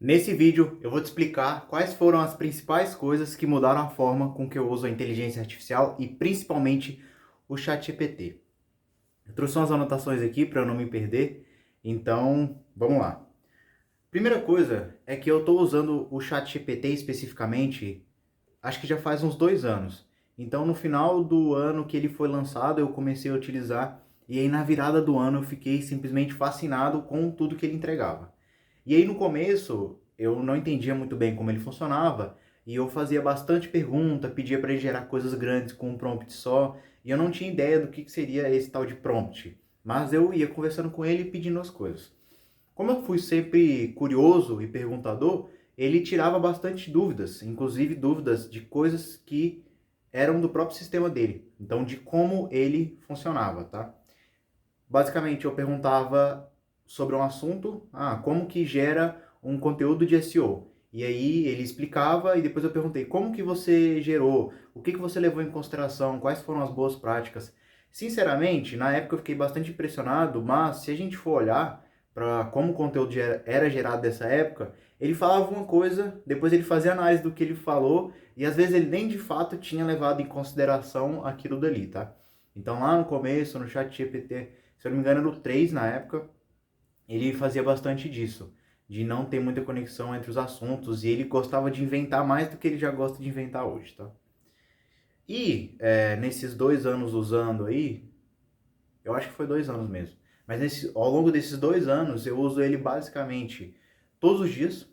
Nesse vídeo eu vou te explicar quais foram as principais coisas que mudaram a forma com que eu uso a inteligência artificial e principalmente o ChatGPT. Eu trouxe umas anotações aqui para eu não me perder, então vamos lá. Primeira coisa é que eu estou usando o ChatGPT especificamente, acho que já faz uns 2 anos. Então no final do ano que ele foi lançado eu comecei a utilizar e aí na virada do ano eu fiquei simplesmente fascinado com tudo que ele entregava. E aí no começo eu não entendia muito bem como ele funcionava e eu fazia bastante pergunta, pedia para ele gerar coisas grandes com um prompt só e eu não tinha ideia do que seria esse tal de prompt. Mas eu ia conversando com ele e pedindo as coisas. Como eu fui sempre curioso e perguntador, ele tirava bastante dúvidas, inclusive dúvidas de coisas que eram do próprio sistema dele, então de como ele funcionava, tá? Basicamente eu perguntava sobre um assunto, como que gera um conteúdo de SEO? E aí ele explicava e depois eu perguntei, como que você gerou? O que que você levou em consideração? Quais foram as boas práticas? Sinceramente, na época eu fiquei bastante impressionado, mas se a gente for olhar para como o conteúdo era gerado dessa época, ele falava uma coisa, depois ele fazia análise do que ele falou e às vezes ele nem de fato tinha levado em consideração aquilo dali, tá? Então lá no começo, no chat GPT, se eu não me engano, era o 3 na época, ele fazia bastante disso, de não ter muita conexão entre os assuntos, e ele gostava de inventar mais do que ele já gosta de inventar hoje, tá? E nesses 2 anos usando aí, eu acho que foi 2 anos mesmo, mas ao longo desses 2 anos eu uso ele basicamente todos os dias,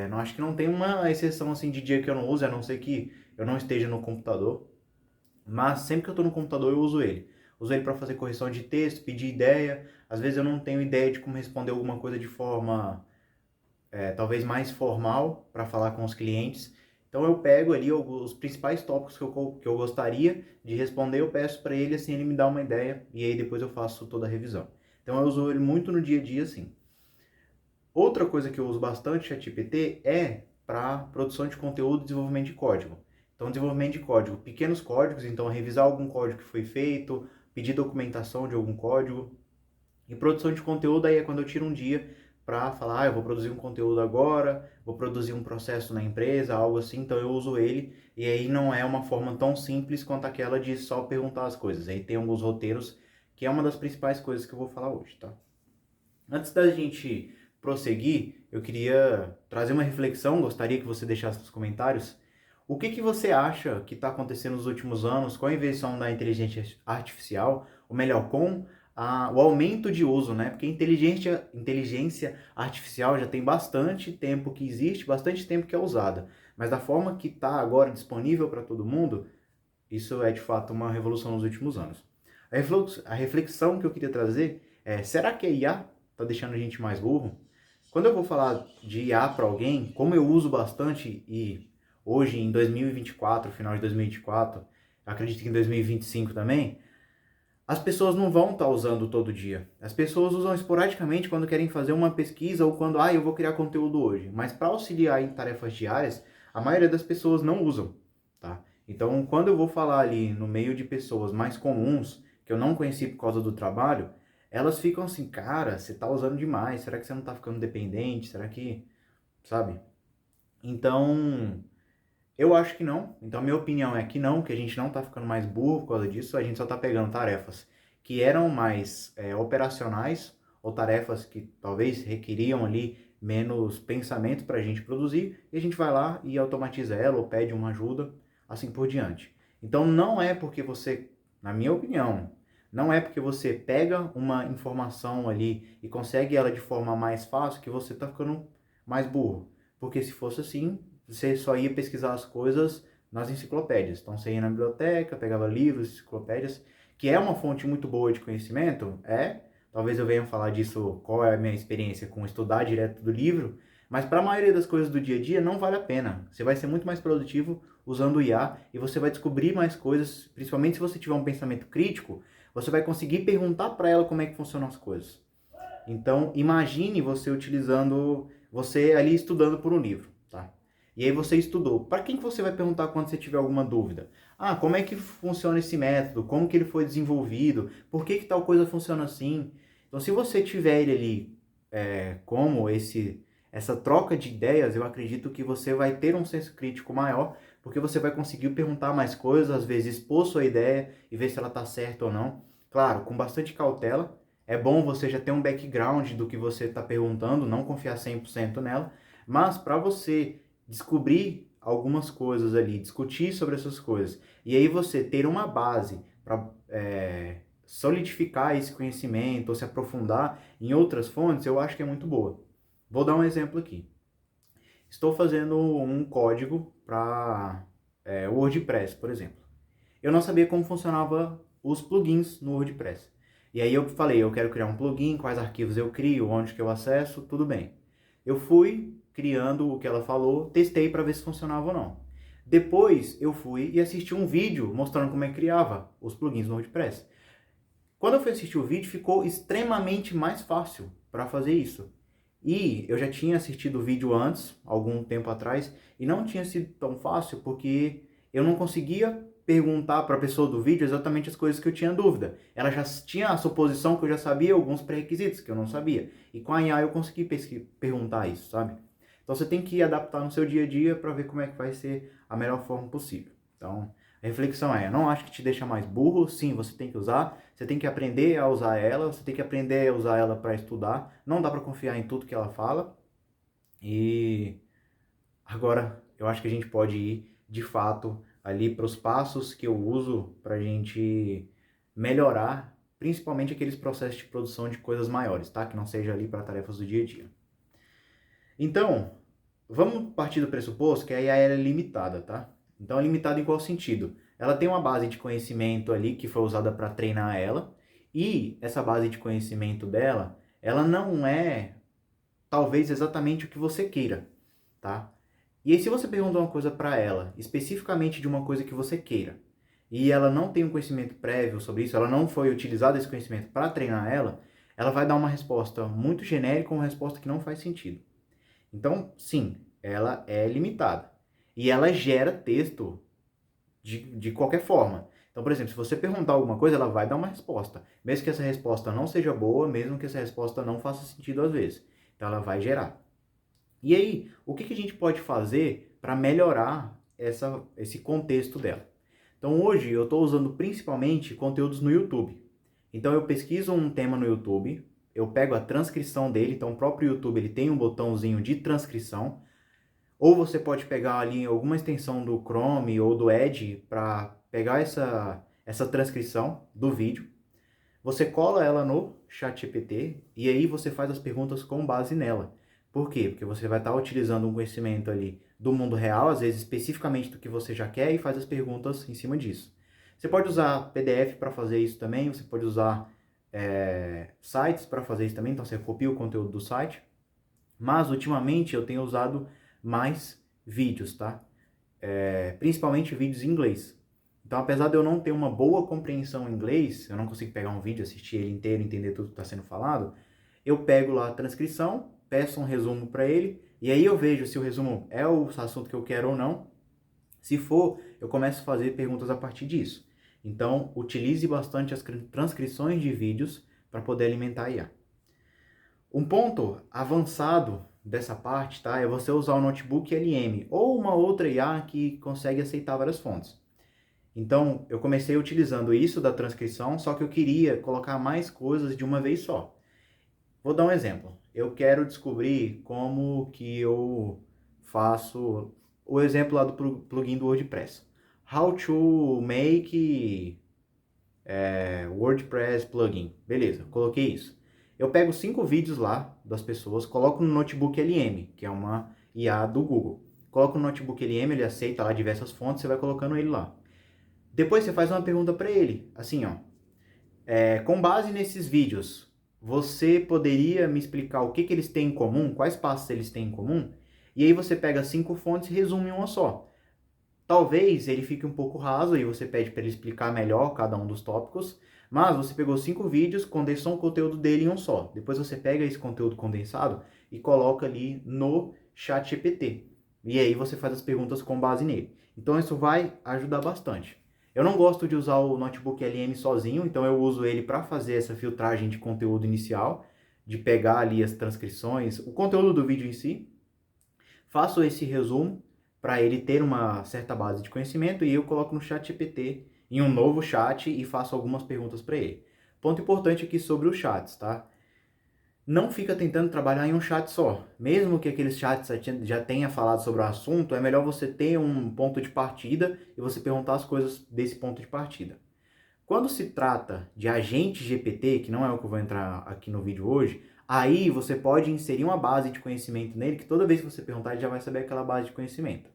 não acho que não tem uma exceção assim de dia que eu não use, a não ser que eu não esteja no computador, mas sempre que eu estou no computador eu uso ele. Uso ele para fazer correção de texto, pedir ideia. Às vezes eu não tenho ideia de como responder alguma coisa de forma talvez mais formal para falar com os clientes. Então eu pego ali os principais tópicos que eu gostaria de responder, eu peço para ele, assim ele me dá uma ideia e aí depois eu faço toda a revisão. Então eu uso ele muito no dia a dia, assim. Outra coisa que eu uso bastante o ChatGPT é para produção de conteúdo e desenvolvimento de código. Então, desenvolvimento de código, pequenos códigos, então revisar algum código que foi feito, pedir documentação de algum código. E produção de conteúdo aí é quando eu tiro um dia para falar, eu vou produzir um conteúdo agora, vou produzir um processo na empresa, algo assim, então eu uso ele, e aí não é uma forma tão simples quanto aquela de só perguntar as coisas. Aí tem alguns roteiros, que é uma das principais coisas que eu vou falar hoje, tá? Antes da gente prosseguir, eu queria trazer uma reflexão, gostaria que você deixasse nos comentários. O que você acha que está acontecendo nos últimos anos com a invenção da inteligência artificial, ou melhor, com o aumento de uso, né? Porque inteligência artificial já tem bastante tempo que existe, bastante tempo que é usada. Mas da forma que está agora disponível para todo mundo, isso é de fato uma revolução nos últimos anos. A reflexão que eu queria trazer é: será que a IA está deixando a gente mais burro? Quando eu vou falar de IA para alguém, como eu uso bastante e hoje em 2024, final de 2024, acredito que em 2025 também, as pessoas não vão estar usando todo dia. As pessoas usam esporadicamente quando querem fazer uma pesquisa ou quando, eu vou criar conteúdo hoje. Mas para auxiliar em tarefas diárias, a maioria das pessoas não usam, tá? Então, quando eu vou falar ali no meio de pessoas mais comuns, que eu não conheci por causa do trabalho, elas ficam assim, cara, você tá usando demais, será que você não tá ficando dependente? Será que, sabe? Então, eu acho que não. Então, minha opinião é que não, que a gente não está ficando mais burro por causa disso, a gente só está pegando tarefas que eram mais operacionais ou tarefas que talvez requeriam ali menos pensamento para a gente produzir e a gente vai lá e automatiza ela ou pede uma ajuda, assim por diante. Então, não é porque você, na minha opinião, não é porque você pega uma informação ali e consegue ela de forma mais fácil que você está ficando mais burro. Porque se fosse assim, você só ia pesquisar as coisas nas enciclopédias. Então você ia na biblioteca, pegava livros, enciclopédias, que é uma fonte muito boa de conhecimento, talvez eu venha falar disso, qual é a minha experiência com estudar direto do livro, mas para a maioria das coisas do dia a dia não vale a pena. Você vai ser muito mais produtivo usando o IA e você vai descobrir mais coisas, principalmente se você tiver um pensamento crítico, você vai conseguir perguntar para ela como é que funcionam as coisas. Então, imagine você ali estudando por um livro, tá? E aí você estudou. Para quem que você vai perguntar quando você tiver alguma dúvida? Como é que funciona esse método? Como que ele foi desenvolvido? Por que tal coisa funciona assim? Então, se você tiver ele ali como essa troca de ideias, eu acredito que você vai ter um senso crítico maior, porque você vai conseguir perguntar mais coisas, às vezes expor sua ideia e ver se ela está certa ou não. Claro, com bastante cautela. É bom você já ter um background do que você está perguntando, não confiar 100% nela, mas para você descobrir algumas coisas ali, discutir sobre essas coisas, e aí você ter uma base para solidificar esse conhecimento ou se aprofundar em outras fontes, eu acho que é muito boa. Vou dar um exemplo aqui. Estou fazendo um código para WordPress, por exemplo. Eu não sabia como funcionava os plugins no WordPress. E aí eu falei, eu quero criar um plugin, quais arquivos eu crio, onde que eu acesso, tudo bem. Eu fui criando o que ela falou, testei para ver se funcionava ou não. Depois eu fui e assisti um vídeo mostrando como é que criava os plugins no WordPress. Quando eu fui assistir o vídeo, ficou extremamente mais fácil para fazer isso. E eu já tinha assistido o vídeo antes, algum tempo atrás, e não tinha sido tão fácil porque eu não conseguia perguntar para a pessoa do vídeo exatamente as coisas que eu tinha dúvida. Ela já tinha a suposição que eu já sabia alguns pré-requisitos que eu não sabia. E com a IA eu consegui perguntar isso, sabe? Então você tem que adaptar no seu dia a dia para ver como é que vai ser a melhor forma possível. Então, a reflexão é, eu não acho que te deixa mais burro, sim, você tem que usar, você tem que aprender a usar ela, você tem que aprender a usar ela para estudar, não dá para confiar em tudo que ela fala. E agora eu acho que a gente pode ir, de fato, ali para os passos que eu uso para a gente melhorar, principalmente aqueles processos de produção de coisas maiores, tá? Que não seja ali para tarefas do dia a dia. Então, vamos partir do pressuposto que a IA é limitada, tá? Então, é limitada em qual sentido? Ela tem uma base de conhecimento ali que foi usada para treinar ela, e essa base de conhecimento dela, ela não é talvez exatamente o que você queira, tá? E aí, se você pergunta uma coisa para ela, especificamente de uma coisa que você queira, e ela não tem um conhecimento prévio sobre isso, ela não foi utilizada esse conhecimento para treinar ela vai dar uma resposta muito genérica, uma resposta que não faz sentido. Então, sim, ela é limitada. E ela gera texto de qualquer forma. Então, por exemplo, se você perguntar alguma coisa, ela vai dar uma resposta. Mesmo que essa resposta não seja boa, mesmo que essa resposta não faça sentido às vezes. Então, ela vai gerar. E aí, o que a gente pode fazer para melhorar esse contexto dela? Então, hoje eu estou usando principalmente conteúdos no YouTube. Então, eu pesquiso um tema no YouTube, eu pego a transcrição dele, então o próprio YouTube ele tem um botãozinho de transcrição, ou você pode pegar ali alguma extensão do Chrome ou do Edge para pegar essa transcrição do vídeo, você cola ela no ChatGPT e aí você faz as perguntas com base nela. Por quê? Porque você vai estar utilizando um conhecimento ali do mundo real, às vezes especificamente do que você já quer, e faz as perguntas em cima disso. Você pode usar PDF para fazer isso também, você pode usar sites para fazer isso também, então você copia o conteúdo do site. Mas ultimamente eu tenho usado mais vídeos, tá? Principalmente vídeos em inglês. Então, apesar de eu não ter uma boa compreensão em inglês, eu não consigo pegar um vídeo, assistir ele inteiro, entender tudo que está sendo falado, eu pego lá a transcrição, peço um resumo para ele, e aí eu vejo se o resumo é o assunto que eu quero ou não. Se for, eu começo a fazer perguntas a partir disso. Então, utilize bastante as transcrições de vídeos para poder alimentar a IA. Um ponto avançado dessa parte, tá, é você usar o notebook LM ou uma outra IA que consegue aceitar várias fontes. Então, eu comecei utilizando isso da transcrição, só que eu queria colocar mais coisas de uma vez só. Vou dar um exemplo. Eu quero descobrir como que eu faço o exemplo lá do plugin do WordPress. How to make WordPress plugin. Beleza, coloquei isso. Eu pego 5 vídeos lá das pessoas, coloco no Notebook LM, que é uma IA do Google. Coloco no Notebook LM, ele aceita lá diversas fontes, você vai colocando ele lá. Depois você faz uma pergunta para ele, assim, ó. Com base nesses vídeos, você poderia me explicar o que eles têm em comum? Quais passos eles têm em comum? E aí você pega 5 fontes e resume em uma só. Talvez ele fique um pouco raso e você pede para ele explicar melhor cada um dos tópicos, mas você pegou 5 vídeos, condensou o conteúdo dele em um só. Depois você pega esse conteúdo condensado e coloca ali no ChatGPT. E aí você faz as perguntas com base nele. Então isso vai ajudar bastante. Eu não gosto de usar o Notebook LM sozinho, então eu uso ele para fazer essa filtragem de conteúdo inicial. de pegar ali as transcrições, o conteúdo do vídeo em si, faço esse resumo para ele ter uma certa base de conhecimento e eu coloco no ChatGPT em um novo chat e faço algumas perguntas para ele. Ponto importante aqui sobre os chats, tá? Não fica tentando trabalhar em um chat só. Mesmo que aqueles chats já tenha falado sobre o assunto, é melhor você ter um ponto de partida e você perguntar as coisas desse ponto de partida. Quando se trata de agente GPT, que não é o que eu vou entrar aqui no vídeo hoje, aí você pode inserir uma base de conhecimento nele, que toda vez que você perguntar, ele já vai saber aquela base de conhecimento.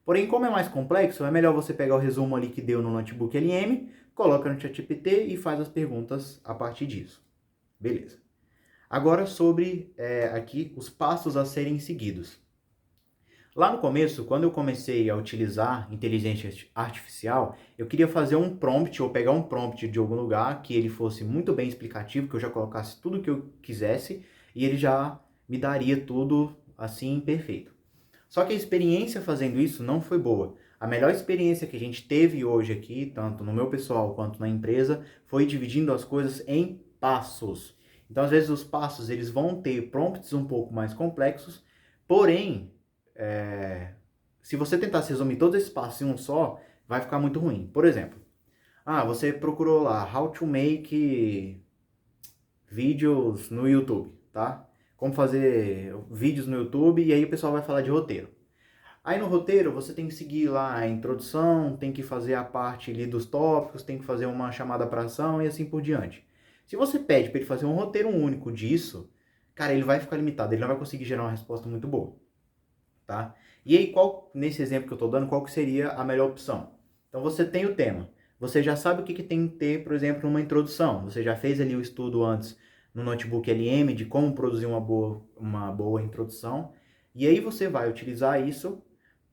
Porém, como é mais complexo, é melhor você pegar o resumo ali que deu no Notebook LM, coloca no ChatGPT e faz as perguntas a partir disso. Beleza. Agora sobre aqui os passos a serem seguidos. Lá no começo, quando eu comecei a utilizar inteligência artificial, eu queria fazer um prompt ou pegar um prompt de algum lugar que ele fosse muito bem explicativo, que eu já colocasse tudo o que eu quisesse e ele já me daria tudo assim perfeito. Só que a experiência fazendo isso não foi boa. A melhor experiência que a gente teve hoje aqui, tanto no meu pessoal quanto na empresa, foi dividindo as coisas em passos. Então, às vezes, os passos eles vão ter prompts um pouco mais complexos, porém, se você tentar resumir todos esses passos em um só, vai ficar muito ruim. Por exemplo, você procurou lá, how to make vídeos no YouTube, tá? Como fazer vídeos no YouTube, e aí o pessoal vai falar de roteiro. Aí no roteiro você tem que seguir lá a introdução, tem que fazer a parte ali dos tópicos, tem que fazer uma chamada para ação e assim por diante. Se você pede para ele fazer um roteiro único disso, cara, ele vai ficar limitado, ele não vai conseguir gerar uma resposta muito boa, tá? E aí, nesse exemplo que eu estou dando, qual que seria a melhor opção? Então você tem o tema, você já sabe o que tem que ter, por exemplo, numa introdução, você já fez ali o estudo antes no Notebook LM de como produzir uma boa introdução, e aí você vai utilizar isso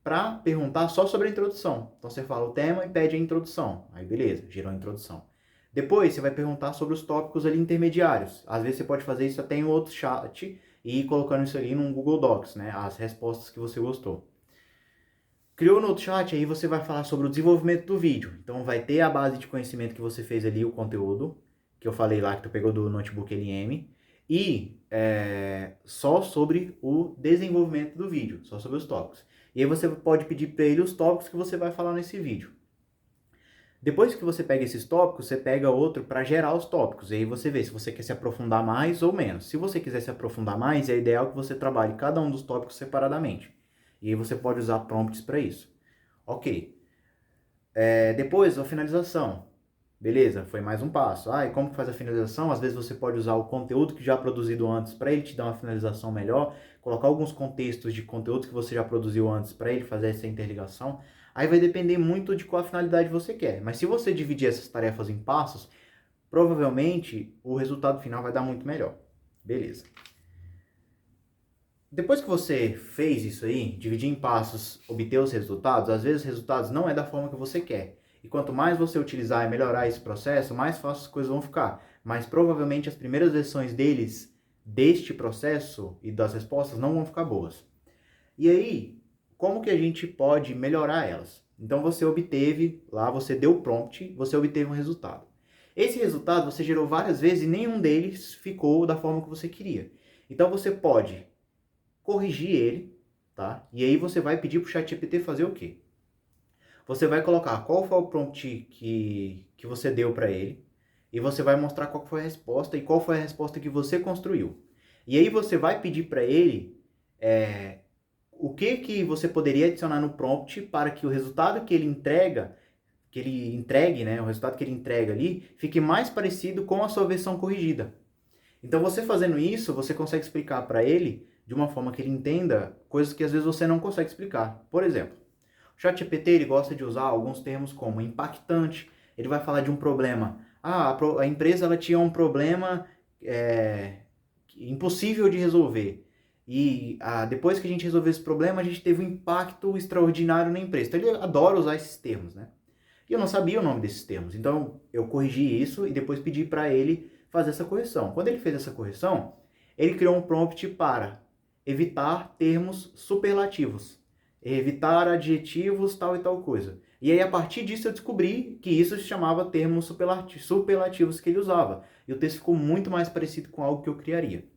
para perguntar só sobre a introdução. Então você fala o tema e pede a introdução. Aí beleza, gerou a introdução. Depois você vai perguntar sobre os tópicos ali intermediários. Às vezes você pode fazer isso até em outro chat e ir colocando isso ali num Google Docs, né? As respostas que você gostou. Criou no outro chat, aí você vai falar sobre o desenvolvimento do vídeo. Então vai ter a base de conhecimento que você fez ali, o conteúdo, que eu falei lá, que tu pegou do Notebook LM, e só sobre o desenvolvimento do vídeo, só sobre os tópicos. E aí você pode pedir para ele os tópicos que você vai falar nesse vídeo. Depois que você pega esses tópicos, você pega outro para gerar os tópicos. E aí você vê se você quer se aprofundar mais ou menos. Se você quiser se aprofundar mais, é ideal que você trabalhe cada um dos tópicos separadamente. E aí você pode usar prompts para isso. Ok. Depois, a finalização. Beleza, foi mais um passo. E como que faz a finalização? Às vezes você pode usar o conteúdo que já produzido antes para ele te dar uma finalização melhor, colocar alguns contextos de conteúdo que você já produziu antes para ele fazer essa interligação. Aí vai depender muito de qual finalidade você quer. Mas se você dividir essas tarefas em passos, provavelmente o resultado final vai dar muito melhor. Beleza. Depois que você fez isso aí, dividir em passos, obter os resultados, às vezes os resultados não é da forma que você quer. E quanto mais você utilizar e melhorar esse processo, mais fácil as coisas vão ficar. Mas provavelmente as primeiras versões deste processo e das respostas não vão ficar boas. E aí, como que a gente pode melhorar elas? Então você obteve, lá você deu o prompt, você obteve um resultado. Esse resultado você gerou várias vezes e nenhum deles ficou da forma que você queria. Então você pode corrigir ele, tá? E aí você vai pedir para o ChatGPT fazer o quê? Você vai colocar qual foi o prompt que você deu para ele e você vai mostrar qual foi a resposta e qual foi a resposta que você construiu. E aí você vai pedir para ele o que você poderia adicionar no prompt para que o resultado que ele entregue, né, o resultado que ele entrega ali, fique mais parecido com a sua versão corrigida. Então você fazendo isso, você consegue explicar para ele de uma forma que ele entenda coisas que às vezes você não consegue explicar. Por exemplo, o ChatGPT ele gosta de usar alguns termos como impactante. Ele vai falar de um problema. A empresa ela tinha um problema impossível de resolver. E depois que a gente resolveu esse problema, a gente teve um impacto extraordinário na empresa. Então ele adora usar esses termos, né? E eu não sabia o nome desses termos. Então eu corrigi isso e depois pedi para ele fazer essa correção. Quando ele fez essa correção, ele criou um prompt para evitar termos superlativos, evitar adjetivos tal e tal coisa. E aí a partir disso eu descobri que isso se chamava termos superlativos que ele usava. E o texto ficou muito mais parecido com algo que eu criaria.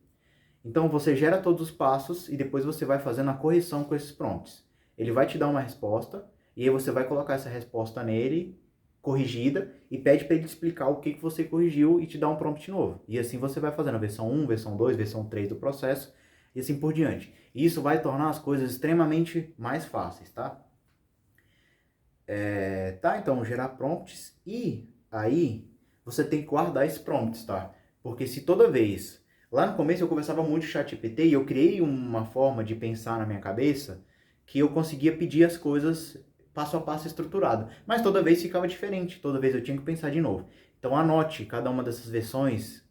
Então você gera todos os passos e depois você vai fazendo a correção com esses prompts. Ele vai te dar uma resposta e aí você vai colocar essa resposta nele, corrigida, e pede para ele explicar o que você corrigiu e te dar um prompt novo. E assim você vai fazendo a versão 1, versão 2, versão 3 do processo e assim por diante. E isso vai tornar as coisas extremamente mais fáceis, tá? Então gerar prompts e aí você tem que guardar esses prompts, tá? Porque se toda vez... Lá no começo eu conversava muito com o ChatGPT e eu criei uma forma de pensar na minha cabeça que eu conseguia pedir as coisas passo a passo estruturado. Mas toda vez ficava diferente, toda vez eu tinha que pensar de novo. Então anote cada uma dessas versões.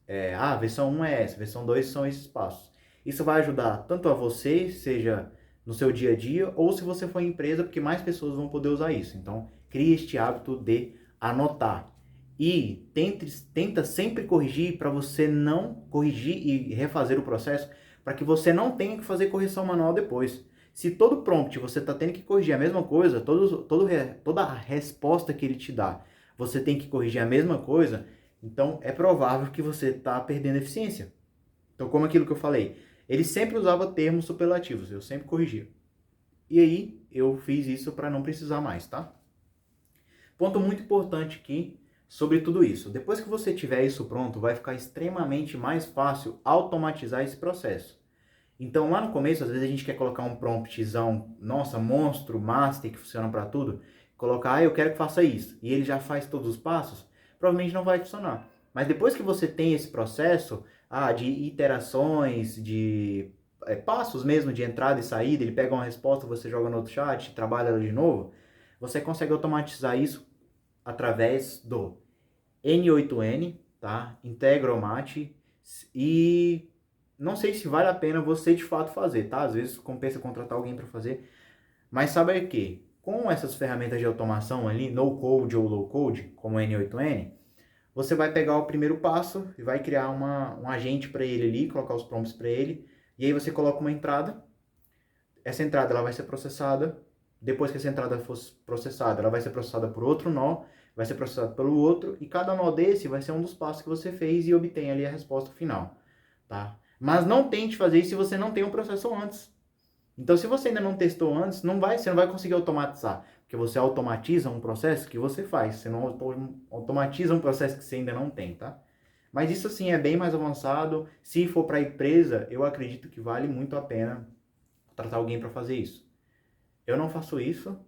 Versão 1 é essa, versão 2 são esses passos. Isso vai ajudar tanto a você, seja no seu dia a dia, ou se você for em empresa, porque mais pessoas vão poder usar isso. Então, crie este hábito de anotar. E tenta sempre corrigir para você não corrigir e refazer o processo, para que você não tenha que fazer correção manual depois. Se todo prompt você está tendo que corrigir a mesma coisa, toda a resposta que ele te dá, você tem que corrigir a mesma coisa, então é provável que você está perdendo eficiência. Então, como aquilo que eu falei, ele sempre usava termos superlativos, eu sempre corrigia. E aí, eu fiz isso para não precisar mais, tá? Ponto muito importante aqui sobre tudo isso. Depois que você tiver isso pronto, vai ficar extremamente mais fácil automatizar esse processo. Então, lá no começo, às vezes a gente quer colocar um promptzão, nossa, monstro, master, que funciona para tudo, colocar, eu quero que faça isso, e ele já faz todos os passos, provavelmente não vai funcionar. Mas depois que você tem esse processo, de iterações, de passos mesmo, de entrada e saída, ele pega uma resposta, você joga no outro chat, trabalha ela de novo, você consegue automatizar isso através do N8N, tá? Integromat e não sei se vale a pena você de fato fazer, tá? Às vezes compensa contratar alguém para fazer, mas sabe o que? Com essas ferramentas de automação ali, no code ou low code, como o N8N, você vai pegar o primeiro passo e vai criar um agente para ele ali, colocar os prompts para ele, e aí você coloca uma entrada. Essa entrada ela vai ser processada. Depois que essa entrada for processada, ela vai ser processada por outro nó, vai ser processada pelo outro, e cada nó desse vai ser um dos passos que você fez e obtém ali a resposta final, tá? Mas não tente fazer isso se você não tem um processo antes. Então, se você ainda não testou antes, você não vai conseguir automatizar, porque você automatiza um processo que você faz, você não automatiza um processo que você ainda não tem, tá? Mas isso assim é bem mais avançado. Se for para empresa, eu acredito que vale muito a pena contratar alguém para fazer isso. Eu não faço isso,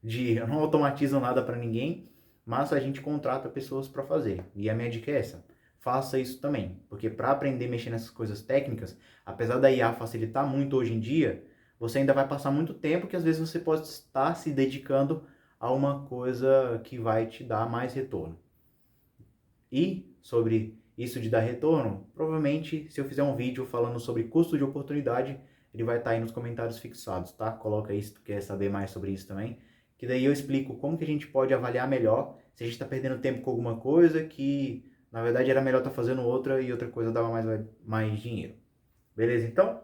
eu não automatizo nada para ninguém, mas a gente contrata pessoas para fazer. E a minha dica é essa: faça isso também, porque para aprender a mexer nessas coisas técnicas, apesar da IA facilitar muito hoje em dia, você ainda vai passar muito tempo que às vezes você pode estar se dedicando a uma coisa que vai te dar mais retorno. E sobre isso de dar retorno, provavelmente se eu fizer um vídeo falando sobre custo de oportunidade, ele vai estar aí nos comentários fixados, tá? Coloca aí se tu quer saber mais sobre isso também, que daí eu explico como que a gente pode avaliar melhor se a gente está perdendo tempo com alguma coisa que, na verdade, era melhor estar fazendo outra e outra coisa dava mais dinheiro. Beleza, então?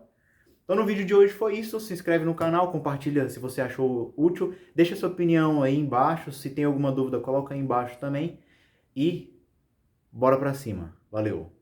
Então no vídeo de hoje foi isso. Se inscreve no canal, compartilha se você achou útil, deixa sua opinião aí embaixo, se tem alguma dúvida coloca aí embaixo também e bora pra cima. Valeu!